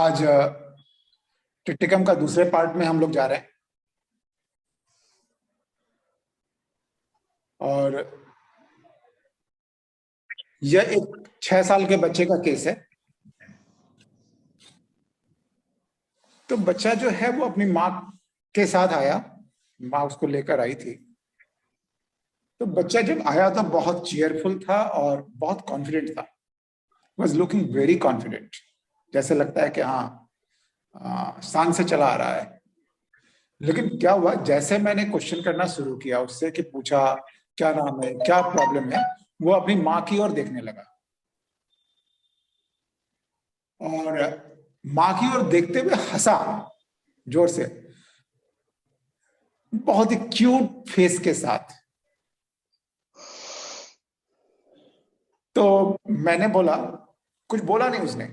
आज टिटिकम का दूसरे पार्ट में हम लोग जा रहे हैं और यह एक 6 साल के बच्चे का केस है। तो बच्चा जो है वो अपनी माँ के साथ आया, माँ उसको लेकर आई थी। तो बच्चा जब आया तो बहुत चीयरफुल था और बहुत कॉन्फिडेंट था, वॉज लुकिंग वेरी कॉन्फिडेंट, जैसे लगता है कि हाँ शान से चला आ रहा है। लेकिन क्या हुआ, जैसे मैंने क्वेश्चन करना शुरू किया उससे कि पूछा क्या नाम है, क्या प्रॉब्लम है, वो अपनी माँ की ओर देखने लगा और माँ की ओर देखते हुए हंसा जोर से, बहुत ही क्यूट फेस के साथ। तो मैंने बोला, कुछ बोला नहीं उसने,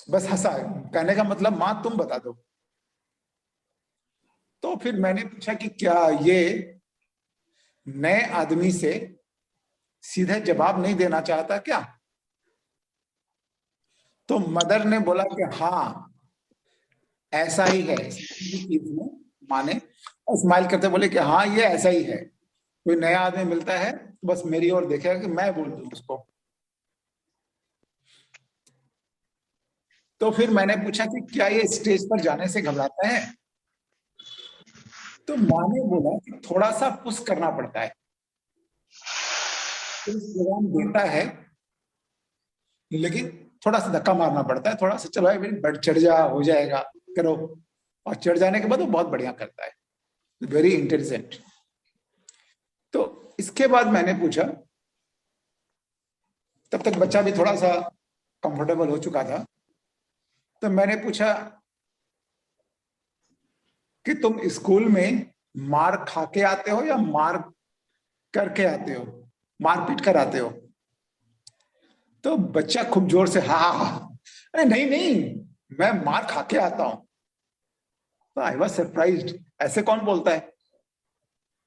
बस हंसा। कहने का मतलब माँ तुम बता दो। तो फिर मैंने पूछा कि क्या ये नए आदमी से सीधे जवाब नहीं देना चाहता क्या? तो मदर ने बोला कि हाँ ऐसा ही है। माँ ने स्माइल करते बोले कि हाँ ये ऐसा ही है, कोई नया आदमी मिलता है तो बस मेरी ओर देखेगा कि मैं बोल दूं उसको। तो फिर मैंने पूछा कि क्या ये स्टेज पर जाने से घबराता है? तो माँ ने बोला कि थोड़ा सा पुश करना पड़ता है, तो प्रोग्राम देता है लेकिन थोड़ा सा धक्का मारना पड़ता है, थोड़ा सा चलो भाई बढ़ चढ़ जा, हो जाएगा, करो। और चढ़ जाने के बाद वो बहुत बढ़िया करता है, वेरी इंटेलिजेंट। तो इसके बाद मैंने पूछा, तब तक बच्चा भी थोड़ा सा कंफर्टेबल हो चुका था। तो मैंने पूछा कि तुम स्कूल में मार खा के आते हो या मार करके आते हो, मार पीट कर आते हो? तो बच्चा खूब जोर से हा हा हा, अरे नहीं नहीं मैं मार खा के आता हूं। तो आई वॉज सरप्राइज्ड, ऐसे कौन बोलता है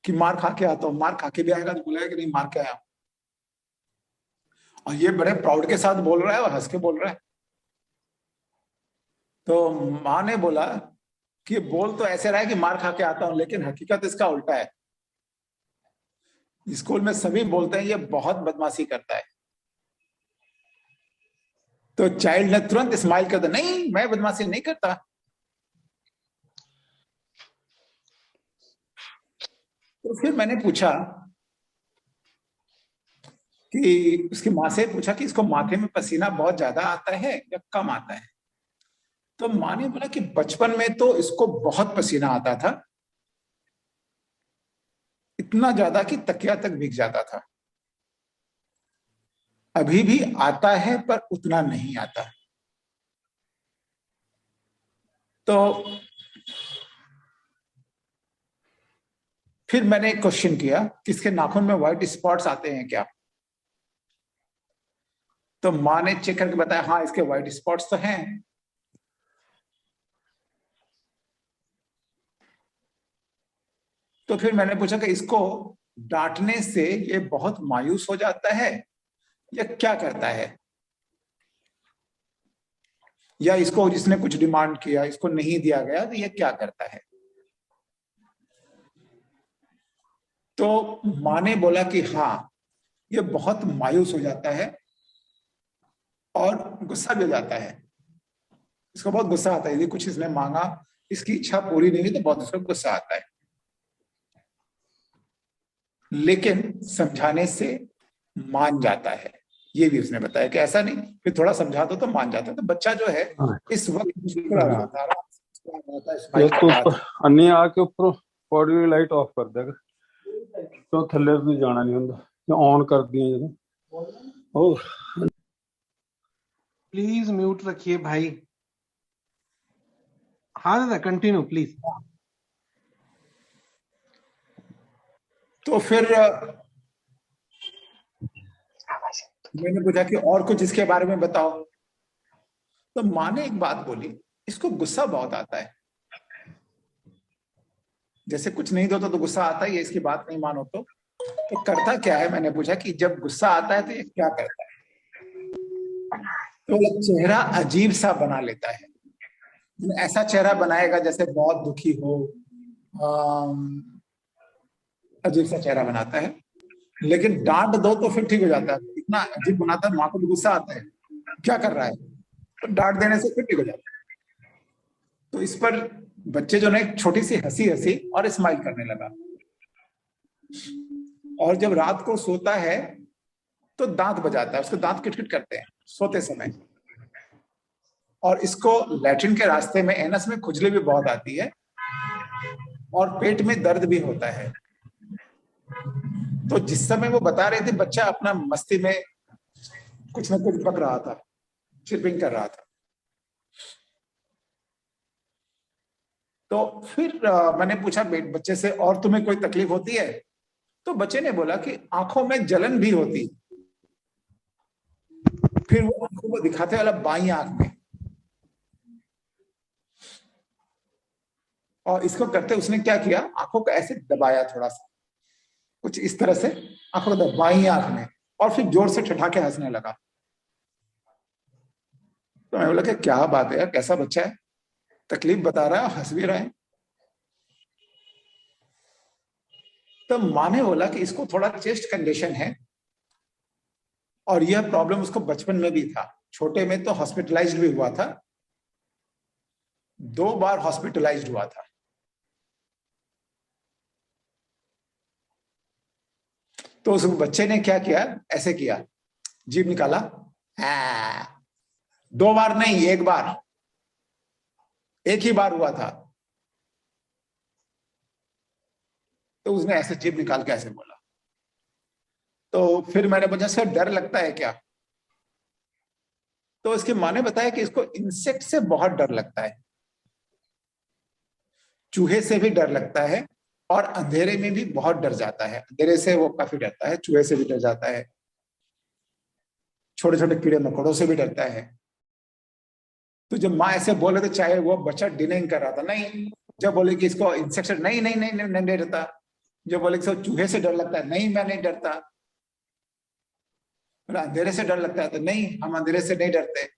कि मार खा के आता हूं? मार खा के भी आएगा तो बोलेगा कि नहीं मार के आया हूं। और ये बड़े प्राउड के साथ बोल रहा है और हंस के बोल रहा है। तो माँ ने बोला कि बोल तो ऐसे रहा है कि मार खा के आता हूं, लेकिन हकीकत इसका उल्टा है। स्कूल में सभी बोलते हैं ये बहुत बदमाशी करता है। तो चाइल्ड ने तुरंत स्माइल कर दिया, नहीं मैं बदमाशी नहीं करता। तो फिर मैंने पूछा कि उसकी माँ से पूछा कि इसको माथे में पसीना बहुत ज्यादा आता है या कम आता है? तो माँ ने बोला कि बचपन में तो इसको बहुत पसीना आता था, इतना ज्यादा कि तकिया तक भीग जाता था। अभी भी आता है पर उतना नहीं आता। तो फिर मैंने एक क्वेश्चन किया कि इसके नाखून में व्हाइट स्पॉट्स आते हैं क्या? तो माँ ने चेक करके बताया हाँ इसके व्हाइट स्पॉट्स तो हैं। तो फिर मैंने पूछा कि इसको डांटने से ये बहुत मायूस हो जाता है या क्या करता है, या इसको जिसने कुछ डिमांड किया इसको नहीं दिया गया तो ये क्या करता है? तो माँ ने बोला कि हाँ ये बहुत मायूस हो जाता है और गुस्सा भी हो जाता है। इसको बहुत गुस्सा आता है, यदि कुछ इसने मांगा, इसकी इच्छा पूरी नहीं हुई तो बहुत इसको गुस्सा आता है। लेकिन समझाने से मान जाता है, ये भी उसने बताया कि ऐसा नहीं, फिर थोड़ा समझा दो तो मान जाता है। तो बच्चा जो है इस वक्त मुस्कुरा रहा था, ये तो ऊपर अन्नी आके ऊपर पौड़ी लाइट ऑफ कर देगा तो थल्ले भी जाना नहीं होंगे, ऑन कर दिए जब। और प्लीज म्यूट रखिए भाई। हाँ दादा कंटिन्यू प्लीज। तो फिर मैंने पूछा कि और कुछ इसके बारे में बताओ। तो माँ ने एक बात बोली, इसको गुस्सा बहुत आता है, जैसे कुछ नहीं दो तो गुस्सा आता ही है, इसकी बात नहीं मानो तो करता क्या है? मैंने पूछा कि जब गुस्सा आता है तो ये क्या करता है? तो चेहरा अजीब सा बना लेता है, ऐसा चेहरा बनाएगा जैसे बहुत दुखी हो, अजीब सा चेहरा बनाता है। लेकिन डांट दो तो फिर ठीक हो जाता है, इतना अजीब बनाता है, माँ को भी गुस्सा आता है क्या कर रहा है, तो डांट देने से फिर ठीक हो जाता है। तो इस पर बच्चे जो ने एक छोटी सी हंसी हंसी और स्माइल करने लगा। और जब रात को सोता है तो दांत बजाता है, उसके दांत किटकिट करते हैं सोते समय। और इसको लैट्रिन के रास्ते में एनस में खुजली भी बहुत आती है और पेट में दर्द भी होता है। तो जिस समय वो बता रहे थे, बच्चा अपना मस्ती में कुछ न कुछ बक रहा था, चिरपिंग कर रहा था। तो फिर मैंने पूछा बच्चे से, और तुम्हें कोई तकलीफ होती है? तो बच्चे ने बोला कि आंखों में जलन भी होती। फिर वो आंखों को दिखाते वाला बाईं आंख में, और इसको करते उसने क्या किया, आंखों को ऐसे दबाया थोड़ा सा, कुछ इस तरह से आंखों को बाईं आंख में, और फिर जोर से ठठाके हंसने लगा। तो मैं बोला कि क्या बात है यार, कैसा बच्चा है, तकलीफ बता रहा है और हंस भी रहा है। तो माँ ने बोला कि इसको थोड़ा चेस्ट कंडीशन है, और यह प्रॉब्लम उसको बचपन में भी था, छोटे में तो हॉस्पिटलाइज्ड भी हुआ था, 2 बार हॉस्पिटलाइज्ड हुआ था। तो उस बच्चे ने क्या किया, ऐसे किया, जीभ निकाला, 2 बार नहीं, 1 बार, एक ही बार हुआ था। तो उसने ऐसे जीभ निकाल के ऐसे बोला। तो फिर मैंने पूछा सर डर लगता है क्या? तो इसकी माँ ने बताया कि इसको इंसेक्ट से बहुत डर लगता है, चूहे से भी डर लगता है, और अंधेरे में भी बहुत डर जाता है। अंधेरे से वो काफी डरता है, चूहे से भी डर जाता है, छोटे छोटे कीड़े मकोड़ों से भी डरता है। तो जब माँ ऐसे बोले तो चाहे वो बच्चा डिनाइंग कर रहा था, नहीं। जब बोले कि इसको इंसेक्ट से नहीं नहीं नहीं नहीं डरता, जब बोले कि चूहे से डर लगता है, नहीं मैं नहीं डरता। अंधेरे से डर लगता है तो नहीं, हम अंधेरे से नहीं डरते।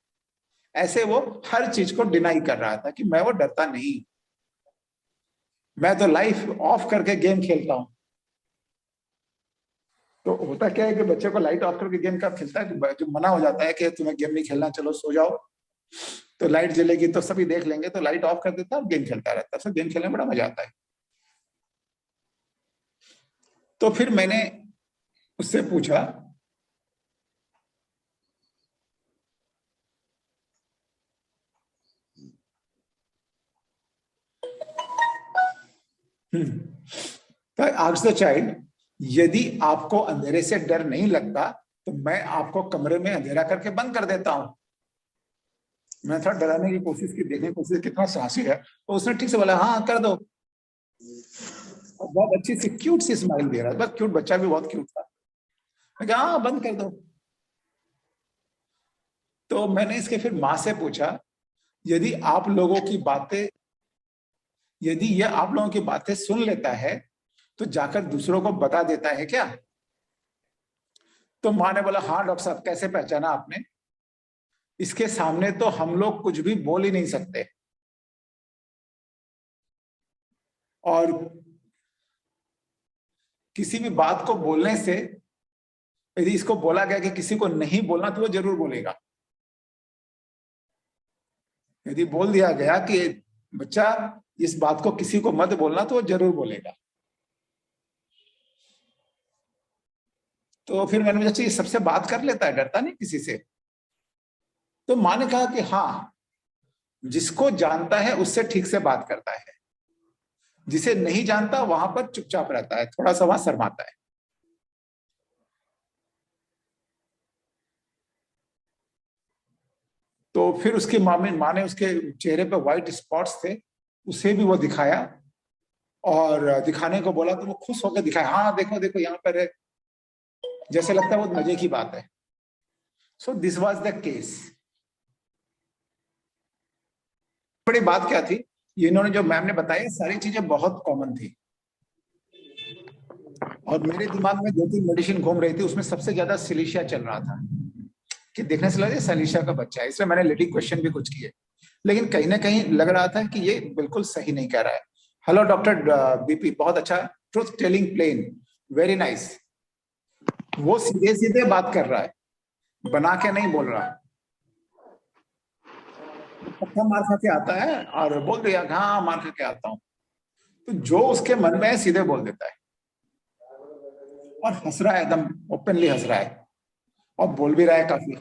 ऐसे वो हर चीज को डिनाई कर रहा था कि मैं वो डरता नहीं, मैं तो लाइफ ऑफ करके गेम खेलता हूं। तो होता क्या है कि बच्चे को लाइट ऑफ करके गेम कब खेलता है, जो मना हो जाता है कि तुम्हें गेम नहीं खेलना, चलो सो जाओ, तो लाइट जलेगी तो सभी देख लेंगे, तो लाइट ऑफ कर देता है और गेम खेलता रहता है। तो गेम खेलने में बड़ा मजा आता है। तो फिर मैंने उससे पूछा, आस्क द चाइल्ड, यदि आपको अंधेरे से डर नहीं लगता तो मैं आपको कमरे में अंधेरा करके बंद कर देता हूं। मैं थोड़ा डराने की कोशिश की, देखने की कोशिश, कितना साहसी है। तो उसने ठीक से बोला हाँ कर दो, और बहुत अच्छी सी क्यूट सी स्माइल दे रहा था, बस क्यूट, बच्चा भी बहुत क्यूट था। मैं कहा हाँ बंद कर दो। तो मैंने इसके फिर माँ से पूछा, यदि आप लोगों की बातें, यदि यह आप लोगों की बातें सुन लेता है तो जाकर दूसरों को बता देता है क्या? तो माँ ने बोला हाँ डॉक्टर साहब, कैसे पहचाना आपने, इसके सामने तो हम लोग कुछ भी बोल ही नहीं सकते, और किसी भी बात को बोलने से, यदि इसको बोला गया कि किसी को नहीं बोलना तो वो जरूर बोलेगा। यदि बोल दिया गया कि बच्चा इस बात को किसी को मत बोलना, तो वो जरूर बोलेगा। तो फिर मैंने पूछा ये सबसे बात कर लेता है, डरता नहीं किसी से? तो माँ ने कहा कि हाँ, जिसको जानता है उससे ठीक से बात करता है, जिसे नहीं जानता वहां पर चुपचाप रहता है, थोड़ा सा वहां शर्माता है। तो फिर उसकी माँ ने उसके चेहरे पे व्हाइट स्पॉट्स थे, उसे भी वो दिखाया, और दिखाने को बोला तो वो खुश होकर दिखाया, हाँ देखो देखो यहाँ पर है, जैसे लगता है बहुत मजे की बात है। So this was the case. बड़ी बात क्या थी, इन्होंने जो मैम ने बताया सारी चीजें बहुत कॉमन थी, और मेरे दिमाग में 2-3 मेडिसिन घूम रही थी, उसमें सबसे ज्यादा सिलिशिया चल रहा था, कि देखने से लगा सिलिशिया का बच्चा है, इसलिए मैंने लीडिंग क्वेश्चन भी कुछ किए। लेकिन कहीं ना कहीं लग रहा था कि ये बिल्कुल सही नहीं कह रहा है। हेलो डॉक्टर बीपी, बहुत अच्छा, truth telling plain, very nice. वो सीधे सीधे बात कर रहा है, बना के नहीं बोल रहा। पक्का मार खा के आता है और बोल दिया हाँ मार खा के आता हूं, तो जो उसके मन में है सीधे बोल देता है और हंस रहा है, एकदम ओपनली हंस रहा है और बोल भी रहा है काफी।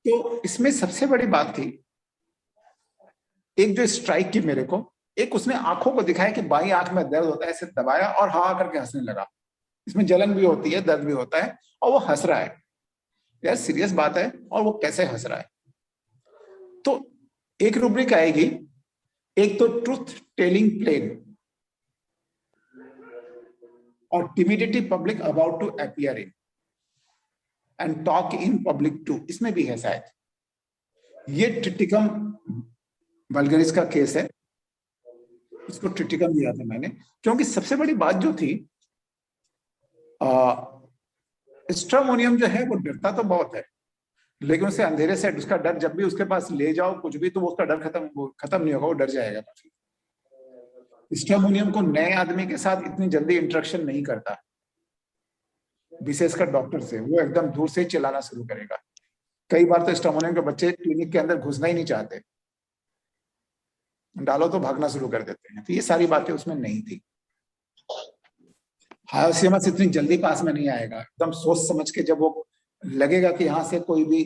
तो इसमें सबसे बड़ी बात थी, एक जो स्ट्राइक की मेरे को, एक उसने आंखों को दिखाया कि बाई आंख में दर्द होता है, इसे दबाया और हा करके हंसने लगा। इसमें जलन भी होती है, दर्द भी होता है, और वो हंस रहा है। यार सीरियस बात है, और वो कैसे हंस रहा है। तो एक रूब्रिक आएगी, एक तो ट्रुथ टेलिंग प्लेन और timidity public about to appear in and talk in public too, इसमें भी है शायद। ये ट्रिटिकम वल्गरिस का केस है, इसको ट्रिटिकम दिया था मैंने, क्योंकि सबसे बड़ी बात जो थी, स्ट्रामोनियम जो है वो डरता तो बहुत है, लेकिन उसे अंधेरे से उसका डर, जब भी उसके पास ले जाओ कुछ भी, तो वो उसका डर खत्म नहीं होगा, वो डर जाएगा काफी। स्ट्रामोनियम को नए आदमी के साथ इतनी जल्दी इंटरेक्शन नहीं करता, विशेषकर डॉक्टर से, वो एकदम दूर से ही चिल्लाना शुरू करेगा। कई बार तो स्ट्रामोनियम के बच्चे क्लिनिक के अंदर घुसना ही नहीं चाहते, डालो तो भागना शुरू कर देते हैं। तो ये सारी बातें उसमें नहीं थी। हायोसियमस इतनी जल्दी पास में नहीं आएगा, एकदम सोच समझ के, जब वो लगेगा कि यहाँ से कोई भी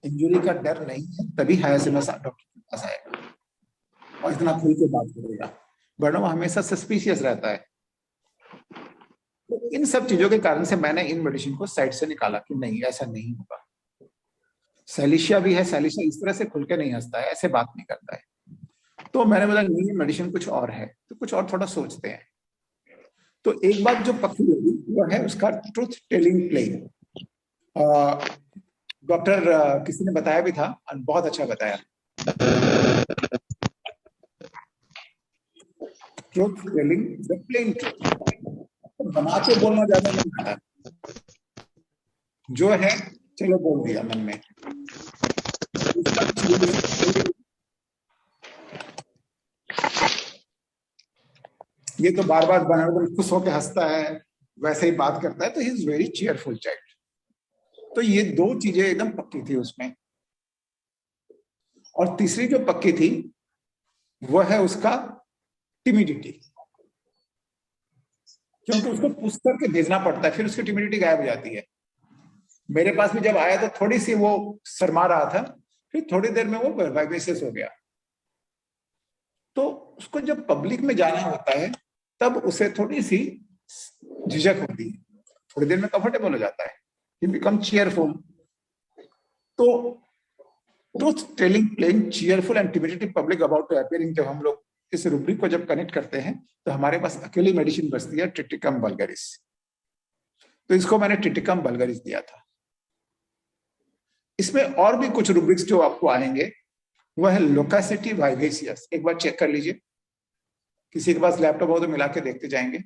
इंजुरी का डर नहीं है, तभी हायोसियमस डॉक्टर के पास आएगा और इतना खुल के बात करेगा, वरना वो हमेशा सस्पिशियस रहता है। तो इन सब चीजों के कारण से मैंने इन मेडिसिन को साइड से निकाला कि नहीं, ऐसा नहीं होगा। सैलिशिया भी है, सैलिशिया इस तरह से खुल के नहीं हंसता है, ऐसे बात नहीं करता है। तो मैंने बोला नहीं, ये मेडिसिन कुछ और है, तो कुछ और थोड़ा सोचते हैं। तो एक बात जो पक्की होगी वो है उसका ट्रुथ टेलिंग प्लेन। डॉक्टर किसी ने बताया भी था, बहुत अच्छा बताया। Truth telling the plain truth, बना के बोलना ज्यादा नहीं आता, जो है चलो बोल दिया मन में। ये तो बार बार बना खुश होकर हंसता है, वैसे ही बात करता है, तो he is very cheerful child. तो ये दो चीजें एकदम पक्की थी उसमें। और तीसरी जो पक्की थी वो है उसका टिमिडिटी, क्योंकि उसको पुश करके भेजना पड़ता है, फिर उसकी टिमिडिटी गायब हो जाती है। मेरे पास भी जब आया तो थोड़ी सी वो शर्मा रहा था, फिर थोड़ी देर में वो वाइवेशियस हो गया। तो उसको जब पब्लिक में जाना होता है तब उसे थोड़ी सी झिझक होती है, थोड़ी देर में कंफर्टेबल हो जाता है, ही बिकम चीयरफुल। तो truth telling plain, cheerful and timidity public about to appearing, जब हम लोग इस रूब्रिक को जब कनेक्ट करते हैं तो हमारे पास अकेली मेडिसिन बचती है, ट्रिटिकम वल्गरिस। तो इसको मैंने ट्रिटिकम वल्गरिस दिया था। इसमें और भी कुछ रूब्रिक्स जो आपको आएंगे, वह है लोकासिटी वाइवेसियस। एक बार चेक कर लीजिए, किसी के पास लैपटॉप हो तो मिला के देखते जाएंगे।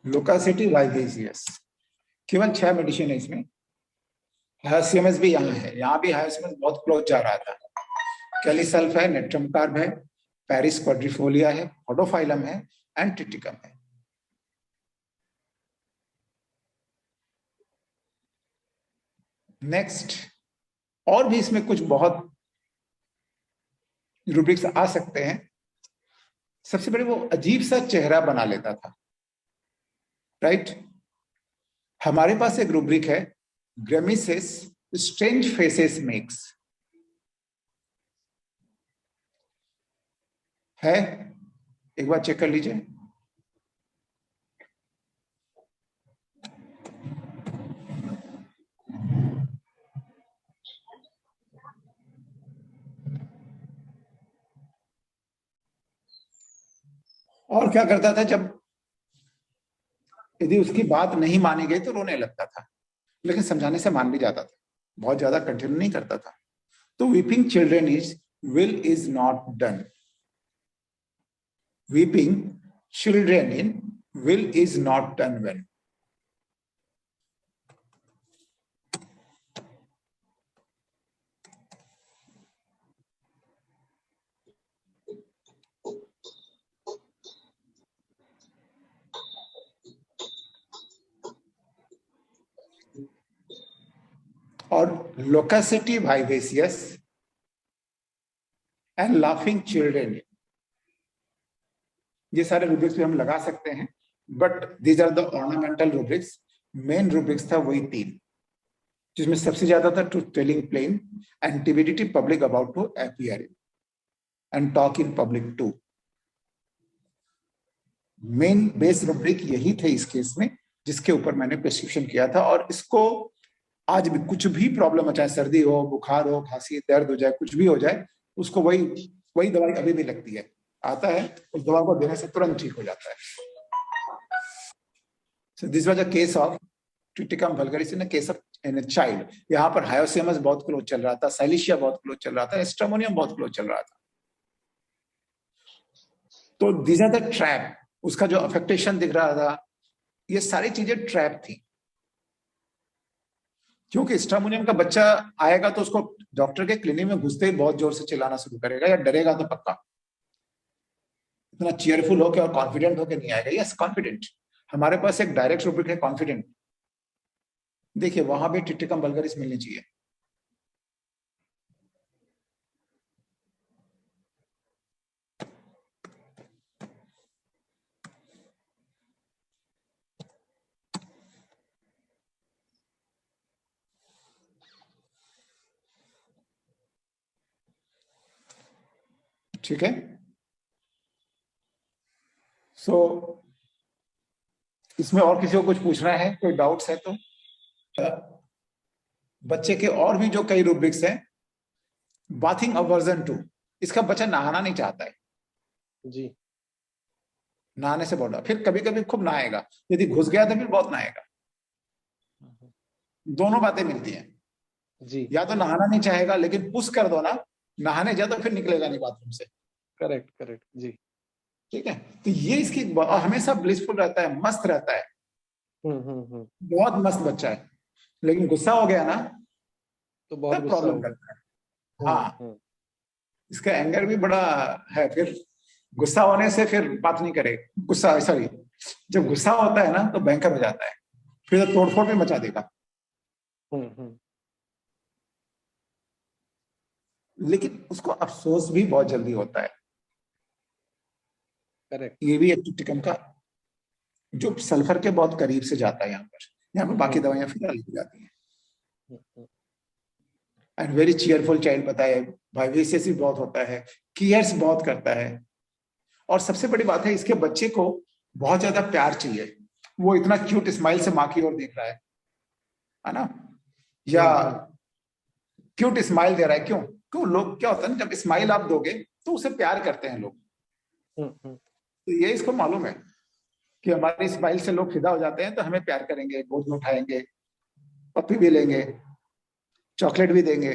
लोकासिटी वाइवेसियस, केवल 6 मेडिसिन है इसमें। हायोसियमस भी यहाँ है, यहाँ भी हायोसियमस बहुत क्लोज जा रहा था। कैलिसल्फ है, नेट्रमकार्ब है, पेरिस क्वाड्रिफोलिया है, पोडोफाइलम है एंड ट्रिटिकम है। नेक्स्ट, और भी इसमें कुछ बहुत रूब्रिक्स आ सकते हैं। सबसे बड़े, वो अजीब सा चेहरा बना लेता था, राइट। हमारे पास एक रूब्रिक है, ग्रेमिसेस स्ट्रेंज फेसेस मेक्स, है, एक बार चेक कर लीजिए। और क्या करता था, जब यदि उसकी बात नहीं मानी गई तो रोने लगता था, लेकिन समझाने से मान भी जाता था, बहुत ज्यादा कंटिन्यू नहीं करता था। तो weeping children is will is not done, weeping children in will is not done well. और loquacity vivacious and laughing children, ये सारे रूब्रिक्स भी हम लगा सकते हैं, but these are the ornamental rubrics. Main rubrics था वही 3, जिसमें सबसे ज्यादा था truth telling plain and timidity public about to appear and talk in public too. Main base rubric यही थे इस केस में, जिसके ऊपर मैंने प्रिस्क्रिप्शन किया था। और इसको आज भी कुछ भी प्रॉब्लम हो, चाहे सर्दी हो, बुखार हो, खांसी, दर्द हो जाए, कुछ भी हो जाए, उसको वही दवाई अभी भी लगती है, आता है, उस दवा को देने से तुरंत ठीक हो जाता है। So this was a case of Triticum vulgaris in a case of in a child. यहाँ पर हायोसियमस बहुत क्लोज चल रहा था, साइलिशिया बहुत क्लोज चल रहा था, स्ट्रामोनियम बहुत क्लोज चल रहा था। तो these are the trap, उसका जो अफेक्टेशन दिख रहा था, ये सारी चीजें ट्रैप थी। क्योंकि स्ट्रामोनियम का बच्चा आएगा तो उसको डॉक्टर के क्लिनिक में घुसते ही बहुत जोर से चिल्लाना शुरू करेगा, या डरेगा तो पक्का। इतना चीयरफुल होके और कॉन्फिडेंट होके नहीं आएगा। Yes, confident. हमारे पास एक डायरेक्ट रूब्रिक है कॉन्फिडेंट। देखिए वहां भी ट्रिटिकम वल्गरिस मिलनी चाहिए। ठीक है। सो इसमें और किसी को कुछ पूछना है, कोई डाउट्स है तो? बच्चे के और भी जो कई रूब्रिक्स हैं, बाथिंग अवर्जन टू, इसका बच्चा नहाना नहीं चाहता है जी, नहाने से बोला, फिर कभी कभी खूब नहाएगा, यदि घुस गया तो फिर बहुत नहाएगा। दोनों बातें मिलती हैं जी, या तो नहाना नहीं चाहेगा, लेकिन पुश कर दो ना, नहाने जा तो फिर निकलेगा नहीं बाथरूम से। करेक्ट करेक्ट जी। ठीक है, तो ये इसकी हमेशा ब्लिसफुल रहता है, मस्त रहता है, बहुत मस्त बच्चा है। लेकिन गुस्सा हो गया ना तो बहुत तब गुस्सा प्रॉब्लम होगा। करता है। हाँ, इसका एंगर भी बड़ा है, फिर गुस्सा होने से फिर बात नहीं करे, गुस्सा सॉरी, जब गुस्सा होता है ना तो भयंकर हो जाता है, फिर तो तोड़फोड़ भी मचा देगा। लेकिन उसको अफसोस भी बहुत जल्दी होता है। करेक्ट। ये भी एक टिकम का जो सल्फर के बहुत करीब से जाता है। यहाँ पर बाकी दवाइयां फिलहाल लिखी जाती हैं। एंड वेरी चीयरफुल चाइल्ड पता है, वाइवेसियस भी बहुत होता है, केयर्स बहुत करता है। और सबसे बड़ी बात है, इसके बच्चे को बहुत ज्यादा प्यार चाहिए। वो इतना क्यूट स्माइल से माँ की ओर देख रहा है ना, या क्यूट स्माइल दे रहा है। क्यों क्यों लोग, क्या होता है ना, जब स्माइल आप दोगे तो उसे प्यार करते हैं लोग। तो ये इसको मालूम है कि हमारी स्माइल से लोग फिदा हो जाते हैं, तो हमें प्यार करेंगे, गोद में उठाएंगे, पप्पी भी लेंगे, चॉकलेट भी देंगे।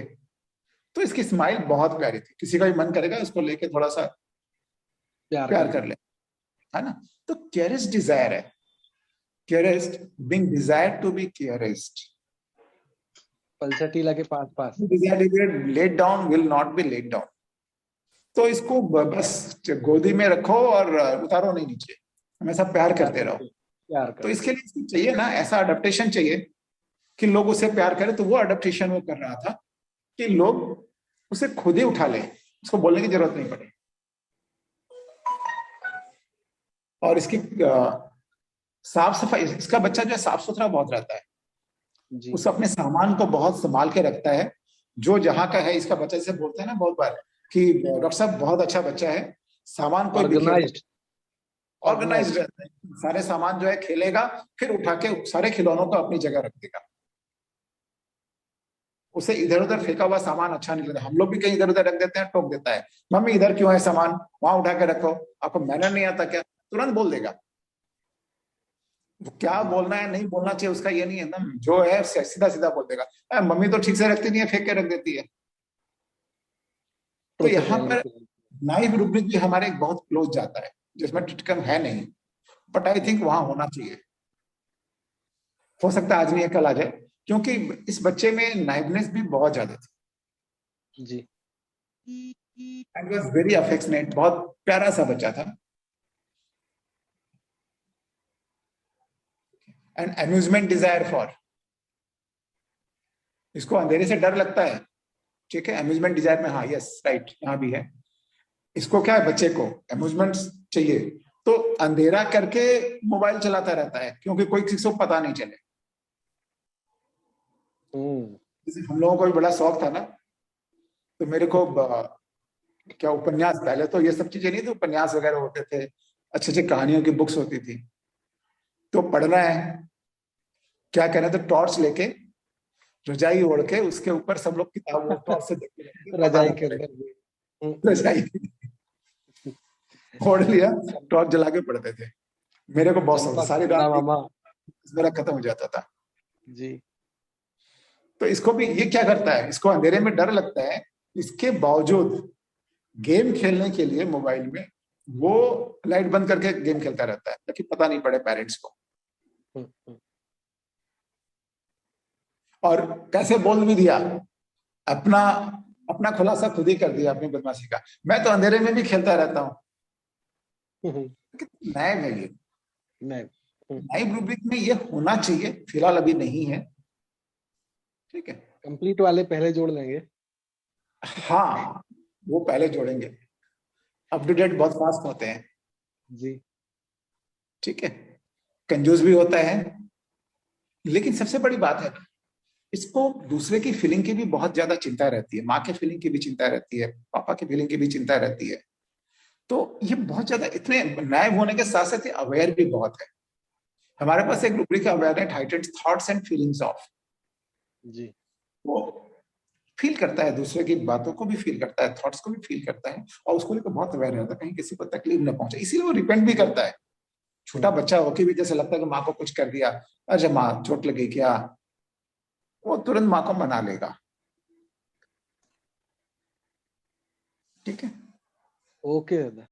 तो इसकी स्माइल बहुत प्यारी थी, किसी का भी मन करेगा इसको लेके थोड़ा सा प्यार कर ले, है ना। तो केयरेस्ट डिजायर है, caressed being desire to be caressed. Pulsatilla के पास पास let down will not be let down. तो इसको बस गोदी में रखो और उतारो नहीं नीचे, हमेशा प्यार करते रहो। प्यार तो इसके लिए इसको चाहिए ना, ऐसा अडेप्टेशन चाहिए कि लोग उसे प्यार करें। तो वो अडेप्टेशन वो कर रहा था कि लोग उसे खुद ही उठा ले, उसको बोलने की जरूरत नहीं पड़े। और इसकी साफ सफाई, इसका बच्चा जो है साफ सुथरा बहुत रहता है जी। उस अपने सामान को बहुत संभाल के रखता है। जो जहां का है, इसका बच्चा जैसे बोलते हैं ना बहुत बार कि डॉक्टर साहब बहुत अच्छा बच्चा है, सामान को ऑर्गेनाइज्ड रहता है, सारे सामान जो है खेलेगा, फिर उठा के सारे खिलौनों को अपनी जगह रख देगा। उसे इधर उधर फेंका हुआ सामान अच्छा नहीं लगता। हम लोग भी कहीं इधर उधर रख देते हैं, टोक देता है, मम्मी इधर क्यों है सामान, वहां उठा के रखो, आपको मैनर नहीं आता क्या, तुरंत बोल देगा। क्या बोलना है नहीं बोलना चाहिए उसका ये नहीं है ना, जो है सीधा सीधा बोल देगा, मम्मी तो ठीक से रखती नहीं है, फेंक के रख देती है। तो यहाँ पर नाइफ रूब्रिक भी हमारे बहुत क्लोज जाता है, जिसमें टिटकम है नहीं, बट आई थिंक वहां होना चाहिए। हो सकता है आज नहीं है कल आ जाए, क्योंकि इस बच्चे में नाइवनेस भी बहुत ज्यादा थी जी। एंड वाज वेरी अफेक्शनेट, बहुत प्यारा सा बच्चा था। एंड अम्यूजमेंट डिजायर फॉर, इसको अंधेरे से डर लगता है, ठीक है, अम्यूजमेंट डिजायर में, हाँ यस राइट, यहाँ भी है। इसको क्या है, बच्चे को अम्यूजमेंट चाहिए, तो अंधेरा करके मोबाइल चलाता रहता है, क्योंकि कोई किसी को पता नहीं चले। जैसे हम लोगों को भी बड़ा शौक था ना, तो मेरे को क्या उपन्यास, पहले तो ये सब चीजें नहीं थी, उपन्यास वगैरह होते थे, अच्छे अच्छे कहानियों की बुक्स होती थी, तो पढ़ना है, क्या कहना, तो टॉर्च लेके रजाई ओढ़ के उसके ऊपर सब लोग किताब टॉर्च से देखते रहते, रजाई के अंदर रजाई ओढ़ लिया, टॉर्च जला के पढ़ते थे। मेरे को बहुत शौक, सारी रात मेरा खत्म हो जाता था जी। तो इसको भी ये क्या करता है, इसको अंधेरे में डर लगता है, इसके बावजूद गेम खेलने के लिए मोबाइल में वो लाइट बंद करके गेम खेलता रहता है, ताकि पता नहीं पड़े पेरेंट्स को। और कैसे बोल भी दिया, अपना अपना खुलासा खुद ही कर दिया अपनी बदमाशी का, मैं तो अंधेरे में भी खेलता रहता हूँ। नाइब है ये, नाइब रूब्रिक में ये होना चाहिए, फिलहाल अभी नहीं है, ठीक है। कंप्लीट वाले पहले जोड़ लेंगे, हाँ वो पहले जोड़ेंगे, अप टू डेट बहुत फास्ट होते हैं जी, ठीक है, कंजूस भी होता है। लेकिन सबसे बड़ी बात है, इसको दूसरे की फीलिंग की भी बहुत ज्यादा चिंता रहती है, माँ के फीलिंग की भी चिंता रहती है, पापा की फीलिंग की भी चिंता रहती है। तो ये बहुत ज्यादा, इतने नाइव होने के साथ साथ अवेयर भी बहुत है। हमारे पास एक रूब्रिक अवेयरनेस हाइटेड थॉट्स एंड फीलिंग्स ऑफ, जी, वो फील करता है, दूसरे की बातों को भी फील करता है, थॉट्स को भी फील करता है, और उसको लेकर बहुत अवेयर रहता है, कहीं किसी को तकलीफ न पहुंचे, इसीलिए वो रिपेंट भी करता है। छोटा बच्चा होके भी जैसे लगता है कि माँ को कुछ कर दिया, अच्छा माँ चोट लगी क्या, वो तुरंत माँ को मना लेगा, ठीक है। ओके दादा।